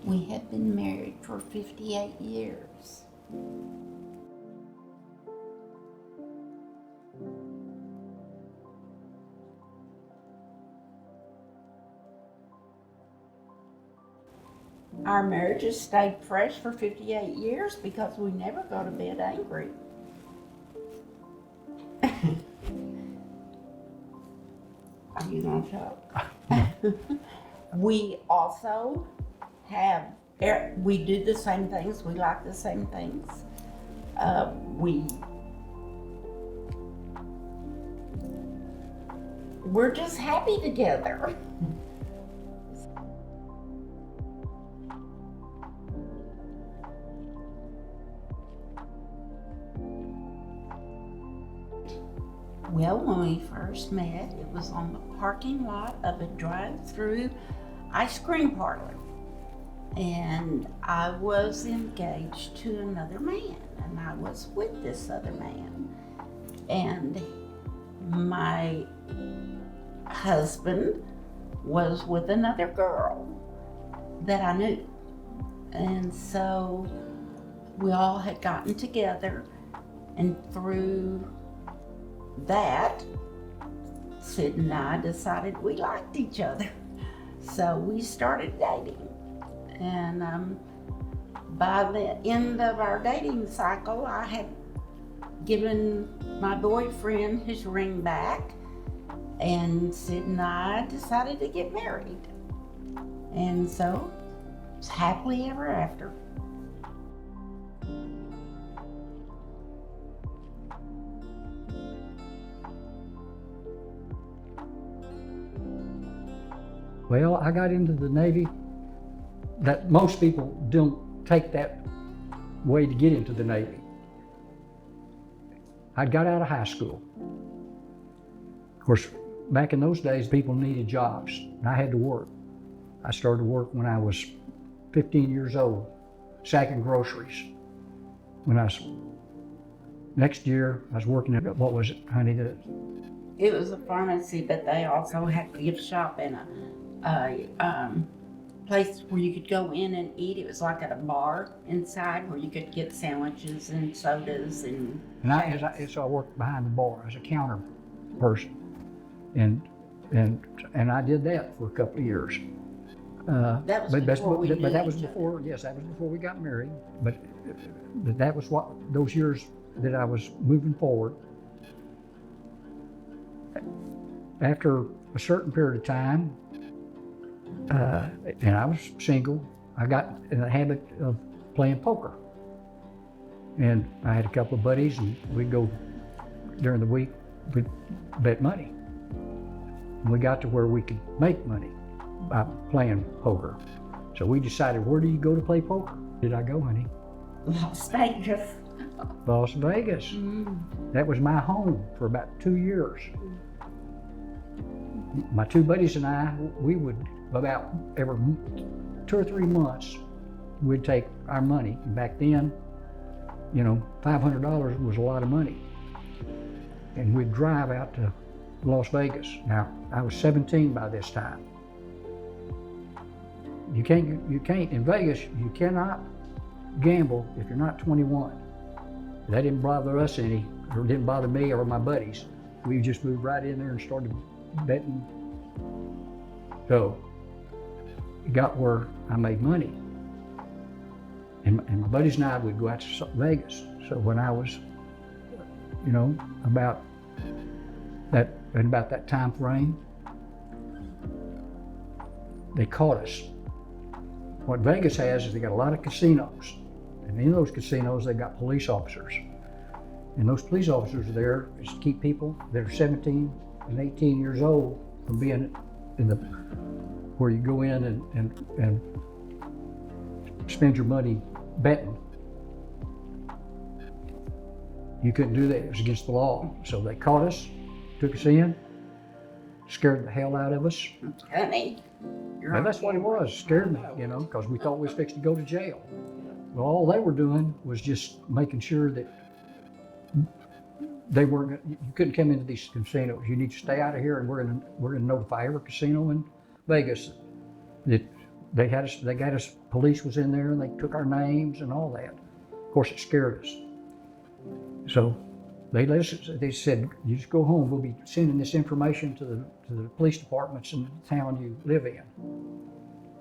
We had been married for 58 years. Our marriage has stayed fresh for 58 years because we never go to bed angry. Are you gonna talk? We also have, we do the same things, we like the same things. We're just happy together. Well, when we first met, it was on the parking lot of a drive-through ice cream parlor. And I was engaged to another man, and I was with this other man. And my husband was with another girl that I knew. And so we all had gotten together, and through that, Sid and I decided we liked each other. So we started dating. And by the end of our dating cycle, I had given my boyfriend his ring back, and Sid and I decided to get married. And so it's happily ever after. Well, I got into the Navy. That most people don't take that way to get into the Navy. I got out of high school. Of course, back in those days, people needed jobs, and I had to work. I started work when I was 15 years old, sacking groceries. Next year, I was working at, what was it, honey? It was a pharmacy, but they also had a gift shop and a place where you could go in and eat. It was like at a bar inside where you could get sandwiches and sodas and So I worked behind the bar as a counter person, and I did that for a couple of years. That was before we knew but that was each other. before, yes, that was before we got married. But that was what those years that I was moving forward. After a certain period of time, and I was single, I got in the habit of playing poker. And I had a couple of buddies, and we'd go during the week, we'd bet money. And we got to where we could make money by playing poker. So we decided, where do you go to play poker? Did I go, honey? Las Vegas. Las Vegas. That was my home for about 2 years. My two buddies and I, we would, about every 2 or 3 months, we'd take our money. And back then, you know, $500 was a lot of money. And we'd drive out to Las Vegas. Now, I was 17 by this time. You can't, in Vegas, you cannot gamble if you're not 21. That didn't bother us any, or didn't bother me or my buddies. We just moved right in there and started betting. So it got where I made money. And my buddies and I would go out to Vegas. So when I was, you know, about that time frame, they caught us. What Vegas has is they got a lot of casinos. And in those casinos, they got police officers. And those police officers are there is to keep people that are 17 and 18 years old from being in the, where you go in and spend your money betting. You couldn't do that, it was against the law. So they caught us, took us in, scared the hell out of us. Honey. And that's what it was, scared me, you know, because we thought we was fixing to go to jail. Well, all they were doing was just making sure that they weren't, you couldn't come into these casinos. You need to stay out of here, and we're gonna notify every casino in Vegas that they got us, police was in there and they took our names and all that. Of course, it scared us. So they said, you just go home, we'll be sending this information to the police departments in the town you live in.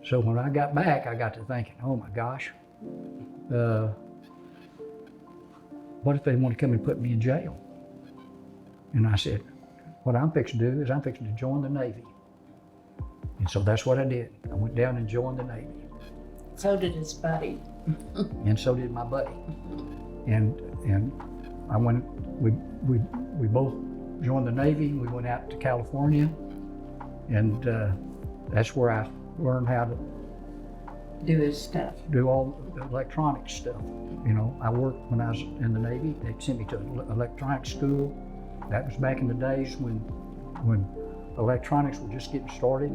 So when I got back, I got to thinking, oh my gosh, what if they want to come and put me in jail? And I said, what I'm fixing to do is I'm fixing to join the Navy. And so that's what I did. I went down and joined the Navy. So did his buddy. And so did my buddy. And I went, we both joined the Navy. We went out to California, and that's where I learned how to Do his stuff. do all the electronic stuff. You know, I worked when I was in the Navy. They sent me to electronic school. That was back in the days when electronics were just getting started.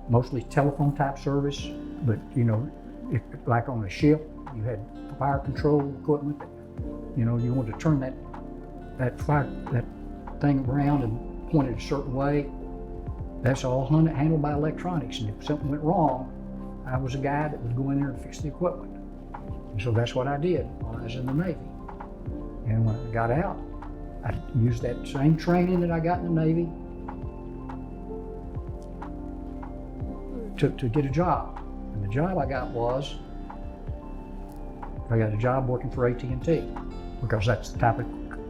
Mostly telephone type service, but you know, like on a ship, you had fire control equipment. You know, you wanted to turn that thing around and point it a certain way. That's all handled by electronics. And if something went wrong, I was a guy that would go in there and fix the equipment. And so that's what I did while I was in the Navy. And when I got out, I used that same training that I got in the Navy to get a job. And the job I got was, I got a job working for AT&T, because that's the type of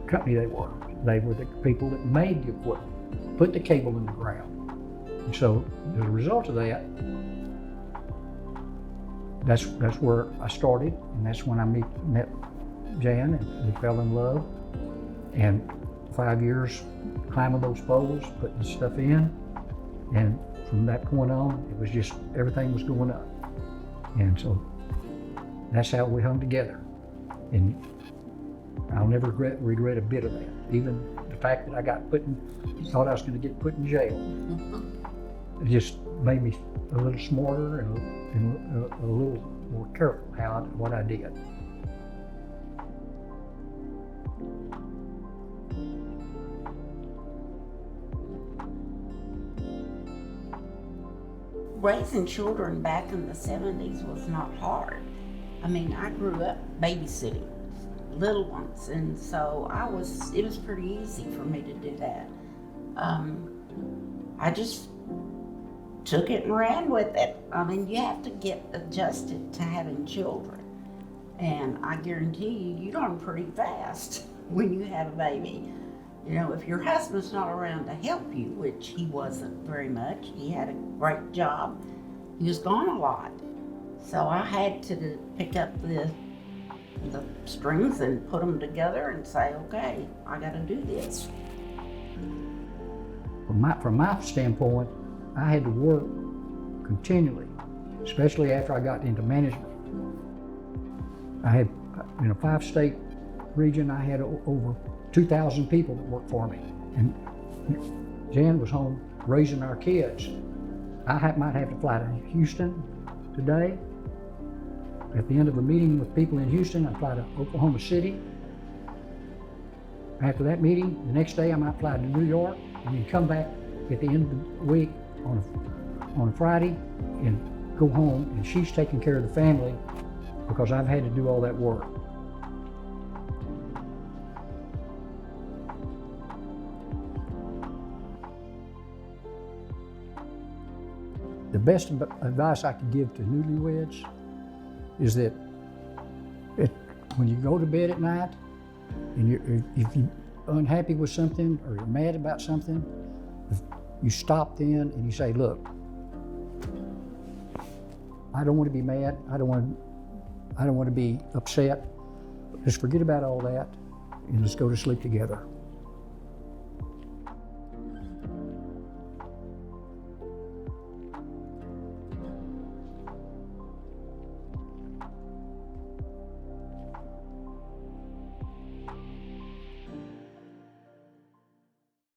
company they were. They were the people that made the equipment, put the cable in the ground. And so as a result of that, that's where I started, and that's when I met Jan, and we fell in love. And 5 years climbing those poles, putting stuff in, and from that point on, it was just, everything was going up. And so that's how we hung together. And I'll never regret a bit of that. Even the fact that I thought I was going to get put in jail. It just made me a little smarter and a little more careful what I did. Raising children back in the 70s was not hard. I mean, I grew up babysitting little ones, and so it was pretty easy for me to do that. I just took it and ran with it. I mean, you have to get adjusted to having children, and I guarantee you learn pretty fast when you have a baby. You know, if your husband's not around to help you, which he wasn't very much, he had a great job, he was gone a lot. So I had to pick up the strings and put them together and say, okay, I gotta do this. From my standpoint, I had to work continually, especially after I got into management. I had, in a 5-state region, I had over 2,000 people that worked for me. And Jan was home raising our kids. I might have to fly to Houston today. At the end of a meeting with people in Houston, I fly to Oklahoma City. After that meeting, the next day I might fly to New York, and then come back at the end of the week on a Friday and go home, and she's taking care of the family because I've had to do all that work. The best advice I could give to newlyweds is that when you go to bed at night and if you're unhappy with something or you're mad about something, you stop then and you say, look, I don't want to be mad. I don't want to be upset. Just forget about all that and let's go to sleep together.